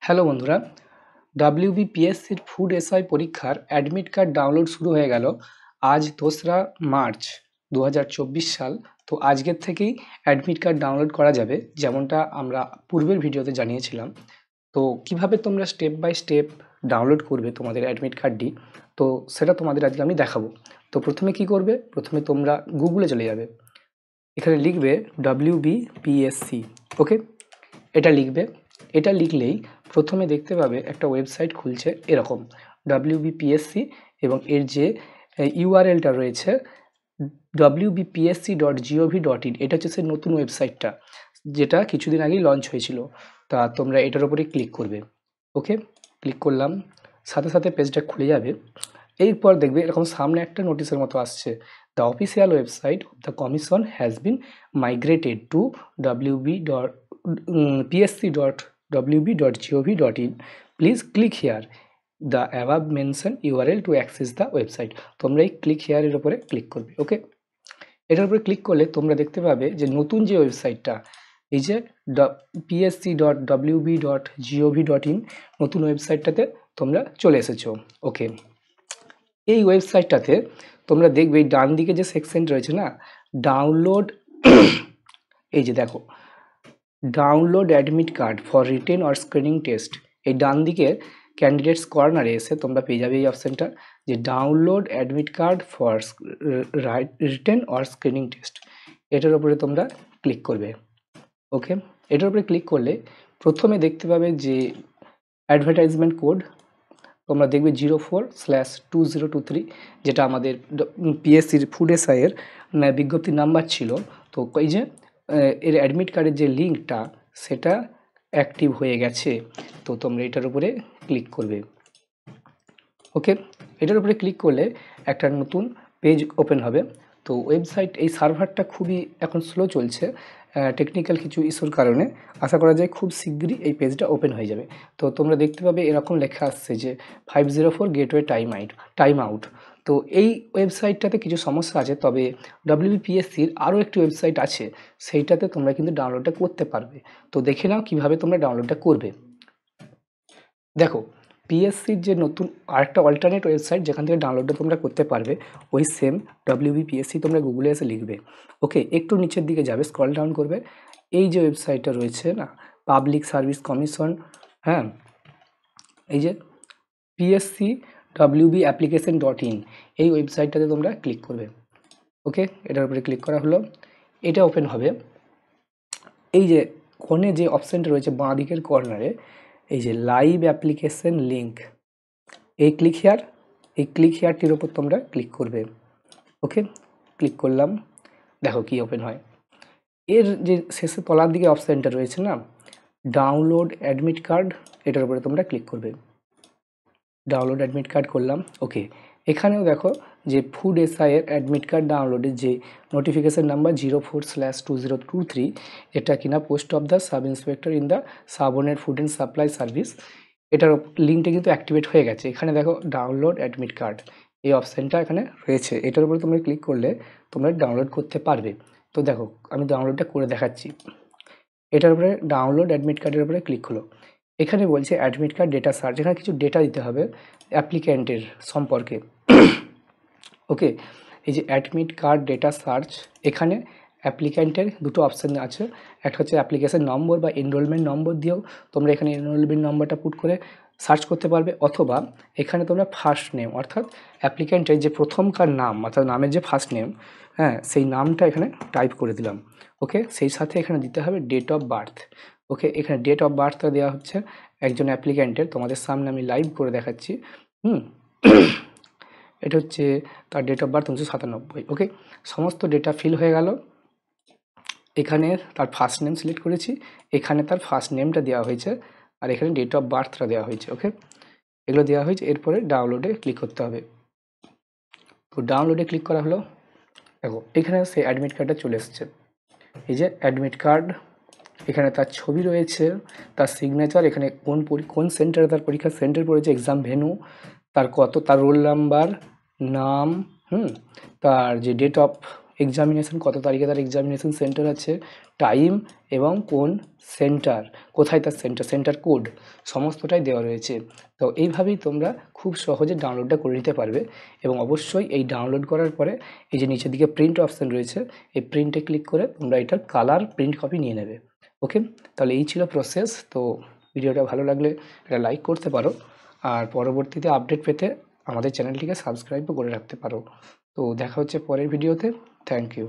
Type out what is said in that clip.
Hello বন্ধুরা, WBPSCর food SI পরীক্ষার admit card download শুরু হয়ে গেল আজ 2রা মার্চ 2024 সাল। তো আজকের থেকেই অ্যাডমিট কার্ড ডাউনলোড করা যাবে, যেমনটা আমরা পূর্বের ভিডিওতে জানিয়েছিলাম। তো কিভাবে তোমরা স্টেপ বাই স্টেপ ডাউনলোড করবে তোমাদের অ্যাডমিট কার্ডটি, তো সেটা তোমাদের আজকে আমি দেখাবো। তো প্রথমে কি করবে, প্রথমে তোমরা গুগলে চলে যাবে, এখানে লিখবে WBPSC, ওকে, এটা লিখবে। এটা লিখলেই প্রথমে দেখতে পাবে একটা ওয়েবসাইট খুলছে এরকম WBPSC, এবং এর যে ইউআরএলটা রয়েছে wbpsc.gov.in, এটা হচ্ছে সেই নতুন ওয়েবসাইটটা যেটা কিছুদিন আগেই লঞ্চ হয়েছিল। তা তোমরা এটার উপরে ক্লিক করবে, ওকে, ক্লিক করলাম, সাথে সাথে পেজটা খুলে যাবে। এরপর দেখবে এরকম সামনে একটা নোটিশের মতো আসছে, the official website of the commission has been migrated to psc.wb.gov.in, please click here the above mention URL to access the website. তোমরা এই ক্লিক হিয়ারের উপরে ক্লিক করবে, ওকে। এটার উপরে ক্লিক করলে তোমরা দেখতে পাবে যে নতুন যে ওয়েবসাইটটা, এই যে psc.wb.gov.in, নতুন ওয়েবসাইটটাতে তোমরা চলে এসেছো, ওকে। এই ওয়েবসাইটটাতে তোমরা দেখবে ডান দিকে যে সেকশন রয়েছে না, ডাউনলোড, এই যে দেখো download admit card for written or screening test, এই ডান দিকে ক্যান্ডিডেটস কর্নারে এসে তোমরা পেয়ে যাবে এই অপশানটা, যে download admit card for written or screening test. এটার উপরে তোমরা ক্লিক করবে, ওকে। এটার উপরে ক্লিক করলে প্রথমে দেখতে পাবে যে অ্যাডভার্টাইজমেন্ট কোড, তোমরা দেখবে 04/2023, যেটা আমাদের পিএসসির ফুড এসআইয়ের বিজ্ঞপ্তির নাম্বার ছিল। তো এই যে এর অ্যাডমিট কার্ডের যে লিঙ্কটা, সেটা অ্যাক্টিভ হয়ে গেছে। তো তোমরা এটার উপরে ক্লিক করবে, ওকে। এটার উপরে ক্লিক করলে একটা নতুন পেজ ওপেন হবে। তো ওয়েবসাইট, এই সার্ভারটা খুবই এখন স্লো চলছে, টেকনিক্যাল কিছু ইস্যুর কারণে। আশা করা যায় খুব শীঘ্রই এই পেজটা ওপেন হয়ে যাবে। তো তোমরা দেখতে পাবে এরকম লেখা আসছে যে 504 গেটওয়ে টাইম আউট। তো এই ওয়েবসাইটটাতে কিছু সমস্যা আছে, তবে WBPSCর আরও একটি ওয়েবসাইট আছে, সেইটাতে তোমরা কিন্তু ডাউনলোডটা করতে পারবে। তো দেখে নাও কীভাবে তোমরা ডাউনলোডটা করবে। দেখো, পিএসসির যে নতুন আরেকটা অল্টারনেট ওয়েবসাইট যেখান থেকে ডাউনলোডটা তোমরা করতে পারবে, ওই সেম WBPSC তোমরা গুগলে এসে লিখবে, ওকে। একটু নিচের দিকে যাবে, স্ক্রল ডাউন করবে, এই যে ওয়েবসাইটটা রয়েছে না, পাবলিক সার্ভিস কমিশন, হ্যাঁ, এই যে psc.wb.application.in, এই ওয়েবসাইটটাতে তোমরা ক্লিক করবে, ওকে। এটার উপরে ক্লিক করা হলো, এটা ওপেন হবে। এই যে কোণে যে অপশানটা রয়েছে বাঁ দিকের কর্নারে, এই যে লাইভ অ্যাপ্লিকেশন লিঙ্ক, এই ক্লিক হেয়ারটির ওপর তোমরা ক্লিক করবে, ওকে। ক্লিক করলাম, দেখো কি ওপেন হয়। এর যে শেষে তলার দিকে অপশানটা রয়েছে না, ডাউনলোড অ্যাডমিট কার্ড, এটার উপরে তোমরা ক্লিক করবে। ডাউনলোড অ্যাডমিট কার্ড করলাম, ওকে। এখানেও দেখো যে ফুড এসআইয়ের অ্যাডমিট কার্ড ডাউনলোডের যে নোটিফিকেশান নাম্বার 04/2023, এটা কিনা post of the sub inspector in the subordinate food and supply service, এটার লিঙ্কটা কিন্তু অ্যাক্টিভেট হয়ে গেছে। এখানে দেখো ডাউনলোড অ্যাডমিট কার্ড, এই অপশানটা এখানে রয়েছে, এটার উপরে তোমরা ক্লিক করলে তোমরা ডাউনলোড করতে পারবে। তো দেখো আমি ডাউনলোডটা করে দেখাচ্ছি। এটার উপরে ডাউনলোড অ্যাডমিট কার্ডের উপরে ক্লিক হলো। এখানে বলছে অ্যাডমিট কার্ড ডেটা সার্চ, এখানে কিছু ডেটা দিতে হবে অ্যাপ্লিক্যান্টের সম্পর্কে, ওকে। এই যে অ্যাডমিট কার্ড ডেটা সার্চ, এখানে অ্যাপ্লিক্যান্টের দুটো অপশান আছে, একটা হচ্ছে অ্যাপ্লিকেশান নম্বর বা এনরোলমেন্ট নম্বর দিয়েও তোমরা এখানে এনরোলমেন্ট নম্বরটা পুট করে সার্চ করতে পারবে, অথবা এখানে তোমরা ফার্স্ট নেম, অর্থাৎ অ্যাপ্লিক্যান্টের যে প্রথমকার নাম, অর্থাৎ নামের যে ফার্স্ট নেম, হ্যাঁ, সেই নামটা এখানে টাইপ করে দিলাম, ওকে। সেই সাথে এখানে দিতে হবে ডেট অফ বার্থ, ওকে। এখানে ডেট অফ বার্থটা দেওয়া হচ্ছে একজন অ্যাপ্লিক্যান্টের, তোমাদের সামনে আমি লাইভ করে দেখাচ্ছি, এটা হচ্ছে তার ডেট অফ বার্থ 1997, ওকে। সমস্ত ডেটা ফিল হয়ে গেল। এখানে তার ফার্স্ট নেম সিলেক্ট করেছি, এখানে তার ফার্স্ট নেমটা দেওয়া হয়েছে, আর এখানে ডেট অফ বার্থটা দেওয়া হয়েছে, ওকে। এগুলো দেওয়া হয়েছে। এরপরে ডাউনলোডে ক্লিক করতে হবে। তো ডাউনলোডে ক্লিক করা হলো, দেখো এখানে সেই অ্যাডমিট কার্ডটা চলে এসেছে, এই যে অ্যাডমিট কার্ড, এখানে তার ছবি রয়েছে, তার সিগনেচার, এখানে কোন সেন্টারে তার পরীক্ষার সেন্টার পড়েছে, এক্সাম ভেন্যু, তার রোল নাম্বার, নাম, তার যে ডেট অফ এক্সামিনেশন কত তারিখে তার এক্সামিনেশন সেন্টার আছে, টাইম এবং কোন সেন্টার, কোথায় তার সেন্টার কোড সমস্তটাই দেওয়া রয়েছে। তো এইভাবেই তোমরা খুব সহজে ডাউনলোডটা করে নিতে পারবে। এবং অবশ্যই এই ডাউনলোড করার পরে এই যে নিচের দিকে প্রিন্ট অপশান রয়েছে, এই প্রিন্টে ক্লিক করে তোমরা এটার কালার প্রিন্ট কপি নিয়ে নেবে। ওকে, তাহলে এই ছিল প্রসেস। তো ভিডিওটা ভালো লাগলে এটা লাইক করতে পারো, আর পরবর্তীতে আপডেট পেতে আমাদের চ্যানেলটিকে সাবস্ক্রাইবও করে রাখতে পারো। তো দেখা হচ্ছে পরের ভিডিওতে। Thank you.